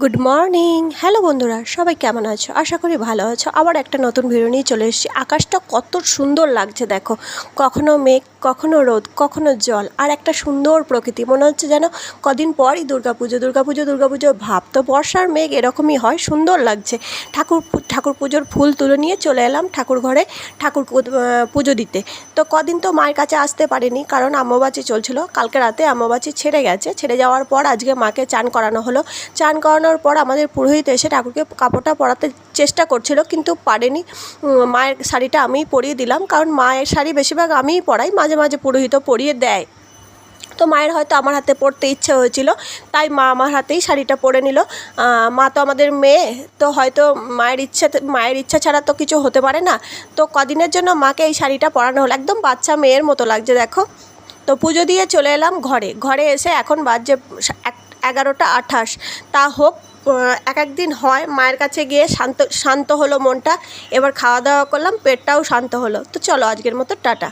Good morning. Hello বন্ধুরা, সবাই কেমন আছো? আশা করি ভালো আছো। আবার একটা নতুন ভিডিও নিয়ে চলে এসেছি। আকাশটা কত সুন্দর লাগছে দেখো, কখনো মেঘ, কখনো রোদ, কখনো জল, আর একটা সুন্দর প্রকৃতি। মনে হচ্ছে যেন কদিন পরই দুর্গাপুজো ভাব। তো বর্ষার মেঘ এরকমই হয়, সুন্দর লাগছে। ঠাকুর পুজোর ফুল তুলে নিয়ে চলে এলাম ঠাকুর ঘরে পুজো দিতে। তো কদিন তো মায়ের কাছে আসতে পারিনি, কারণ অমাবাস্যা চলছিল। কালকে রাতে অমাবাস্যা ছেড়ে গেছে। ছেড়ে যাওয়ার পর আজকে মাকে চান করানো হলো। চান করানোর পর আমাদের পুরোহিত এসে ঠাকুরকে কাপড়টা পরাতে চেষ্টা করছিল, কিন্তু পারেনি। মায়ের শাড়িটা আমিই পরিয়ে দিলাম, কারণ মায়ের শাড়ি বেশিরভাগ আমিই পরাই, মাঝে মাঝে পুরোহিতও পরিয়ে দেয়। তো মায়ের হয়তো আমার হাতে পরতে ইচ্ছে হয়েছিল, তাই মা আমার হাতেই শাড়িটা পরে নিল। মা তো আমাদের মেয়ে, তো হয়তো মায়ের ইচ্ছা ছাড়া তো কিছু হতে পারে না। তো কদিনের জন্য মাকে এই শাড়িটা পরানো হলো, একদম বাচ্চা মেয়ের মতো লাগছে দেখো। তো পুজো দিয়ে চলে এলাম ঘরে এসে এখন বাজে 11টা 28। তা হোক, এক একদিন হয় মায়ের কাছে গিয়ে শান্ত হলো মনটা। এবার খাওয়া দাওয়া করলাম, পেটটাও শান্ত হলো। তো চলো, আজকের মতো টাটা।